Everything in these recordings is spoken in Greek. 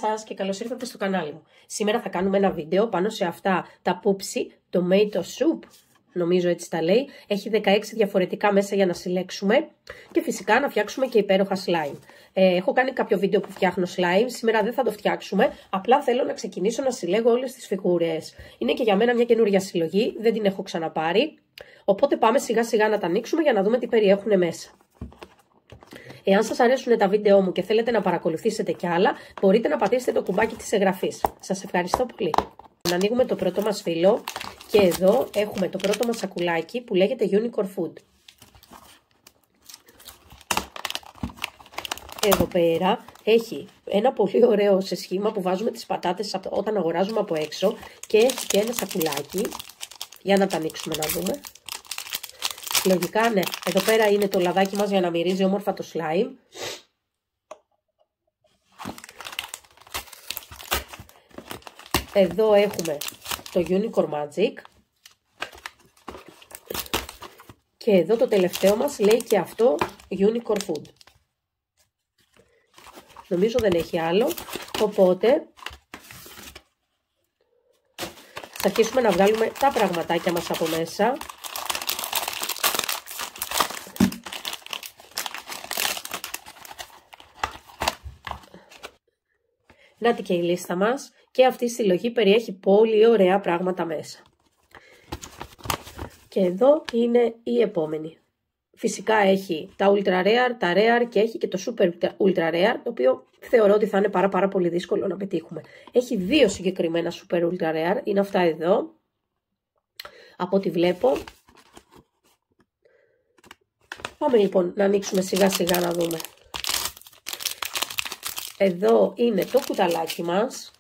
σας και καλώς ήρθατε στο κανάλι μου. Σήμερα θα κάνουμε ένα βίντεο πάνω σε αυτά τα Poopsie Tomato Soup. Νομίζω έτσι τα λέει. Έχει 16 διαφορετικά μέσα για να συλλέξουμε και φυσικά να φτιάξουμε και υπέροχα slime. Έχω κάνει κάποιο βίντεο που φτιάχνω slime. Σήμερα δεν θα το φτιάξουμε. Απλά θέλω να ξεκινήσω να συλλέγω όλες τις φιγούρες. Είναι και για μένα μια καινούργια συλλογή. Δεν την έχω ξαναπάρει. Οπότε πάμε σιγά σιγά να τα ανοίξουμε για να δούμε τι περιέχουν μέσα. Εάν σας αρέσουν τα βίντεό μου και θέλετε να παρακολουθήσετε κι άλλα, μπορείτε να πατήσετε το κουμπάκι της εγγραφής. Σας ευχαριστώ πολύ. Να ανοίγουμε το πρώτο μας φύλλο και εδώ έχουμε το πρώτο μας σακουλάκι που λέγεται Unicorn Food. Εδώ πέρα έχει ένα πολύ ωραίο σε σχήμα που βάζουμε τις πατάτες όταν αγοράζουμε από έξω και έχει και ένα σακουλάκι. Για να τα ανοίξουμε να δούμε. Λογικά ναι, εδώ πέρα είναι το λαδάκι μας για να μυρίζει όμορφα το slime. Εδώ έχουμε το Unicorn Magic. Και εδώ το τελευταίο μας λέει και αυτό Unicorn Food. Νομίζω δεν έχει άλλο, οπότε θα αρχίσουμε να βγάλουμε τα πραγματάκια μας από μέσα. Νάτι και η λίστα μας και αυτή η συλλογή περιέχει πολύ ωραία πράγματα μέσα. Και εδώ είναι η επόμενη. Φυσικά έχει τα Ultra Rare, τα Rare και έχει και το Super Ultra Rare, το οποίο θεωρώ ότι θα είναι πάρα πολύ δύσκολο να πετύχουμε. Έχει δύο συγκεκριμένα Super Ultra Rare, είναι αυτά εδώ, από ό,τι βλέπω. Πάμε λοιπόν να ανοίξουμε σιγά σιγά να δούμε. Εδώ είναι το κουταλάκι μας,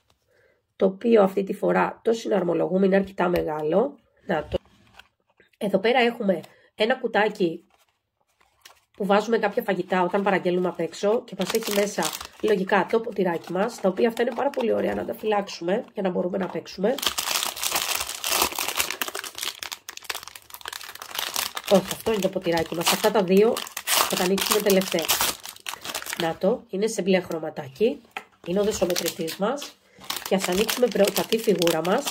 το οποίο αυτή τη φορά το συναρμολογούμε, είναι αρκετά μεγάλο. Να το. Εδώ πέρα έχουμε ένα κουτάκι που βάζουμε κάποια φαγητά όταν παραγγέλνουμε απ' έξω και μας έχει μέσα λογικά το ποτηράκι μας, τα οποία αυτά είναι πάρα πολύ ωραία να τα φυλάξουμε για να μπορούμε να παίξουμε. Όχι, αυτό είναι το ποτηράκι μας. Αυτά τα δύο θα τα ανοίξουμε τελευταία. Να το, είναι σε μπλε χρωματάκι, είναι ο δεσομετρητής μας και ας ανοίξουμε πρώτα τη φιγούρα μας.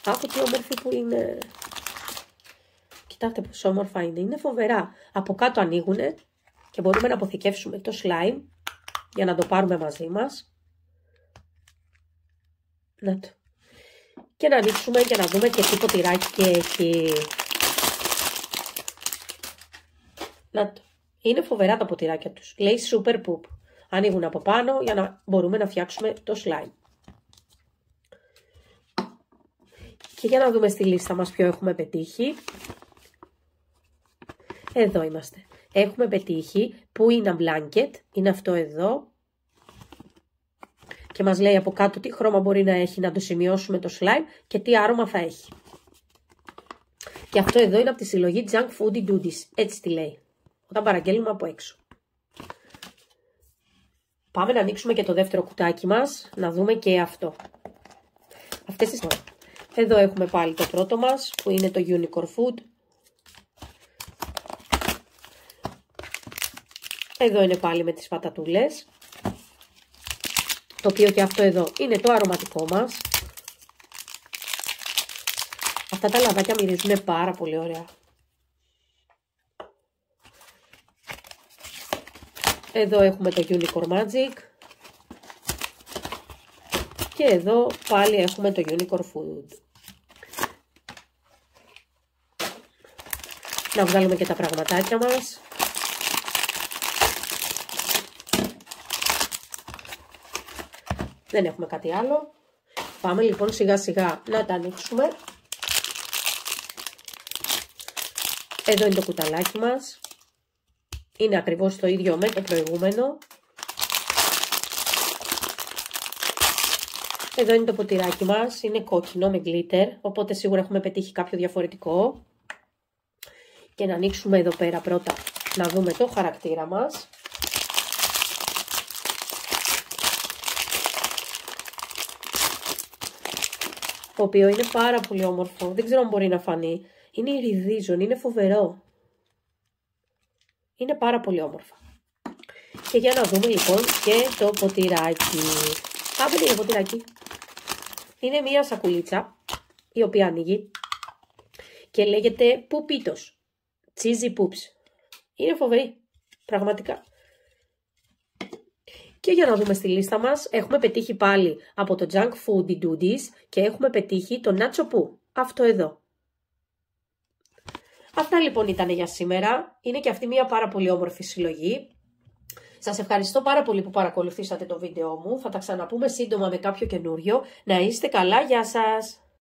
Άκου τι όμορφη που είναι. Κοιτάξτε πόσο όμορφα είναι, είναι φοβερά. Από κάτω ανοίγουνε και μπορούμε να αποθηκεύσουμε το slime για να το πάρουμε μαζί μας. Να το. Και να ανοίξουμε για να δούμε και τι ποτηράκι έχει. Να το. Είναι φοβερά τα ποτηράκια τους. Λέει Super Poop. Ανοίγουν από πάνω για να μπορούμε να φτιάξουμε το slime. Και για να δούμε στη λίστα μας ποιο έχουμε πετύχει. Εδώ είμαστε. Έχουμε πετύχει που είναι blanket. Είναι αυτό εδώ. Και μας λέει από κάτω τι χρώμα μπορεί να έχει, να το σημειώσουμε το slime και τι άρωμα θα έχει. Και αυτό εδώ είναι από τη συλλογή Junk Foodie Doodies. Έτσι τη λέει. Όταν παραγγέλνουμε από έξω. Πάμε να ανοίξουμε και το δεύτερο κουτάκι μας. Να δούμε και αυτό. Αυτές τις... Εδώ έχουμε πάλι το πρώτο μας που είναι το Unicorn Food. Εδώ είναι πάλι με τις πατατούλες. Το οποίο και αυτό εδώ είναι το αρωματικό μας. Αυτά τα λαδάκια μυρίζουν πάρα πολύ ωραία. Εδώ έχουμε το Unicorn Magic. Και εδώ πάλι έχουμε το Unicorn Food. Να βγάλουμε και τα πραγματάκια μας. Δεν έχουμε κάτι άλλο. Πάμε λοιπόν σιγά σιγά να τα ανοίξουμε. Εδώ είναι το κουταλάκι μας. Είναι ακριβώς το ίδιο με το προηγούμενο. Εδώ είναι το ποτηράκι μας. Είναι κόκκινο με glitter. Οπότε σίγουρα έχουμε πετύχει κάποιο διαφορετικό. Και να ανοίξουμε εδώ πέρα πρώτα να δούμε το χαρακτήρα μας. Το οποίο είναι πάρα πολύ όμορφο. Δεν ξέρω αν μπορεί να φανεί. Είναι ιριδίζον, είναι φοβερό. Είναι πάρα πολύ όμορφα. Και για να δούμε λοιπόν και το ποτηράκι. Δεν είναι ποτηράκι. Είναι μία σακουλίτσα η οποία ανοίγει και λέγεται Πουπίτος. Cheesy Poops. Είναι φοβερή. Πραγματικά. Και για να δούμε στη λίστα μας, έχουμε πετύχει πάλι από το Junk Foodie Doodies και έχουμε πετύχει το Nacho Poo. Αυτό εδώ. Αυτά λοιπόν ήταν για σήμερα. Είναι και αυτή μια πάρα πολύ όμορφη συλλογή. Σας ευχαριστώ πάρα πολύ που παρακολουθήσατε το βίντεο μου. Θα τα ξαναπούμε σύντομα με κάποιο καινούριο. Να είστε καλά. Γεια σας!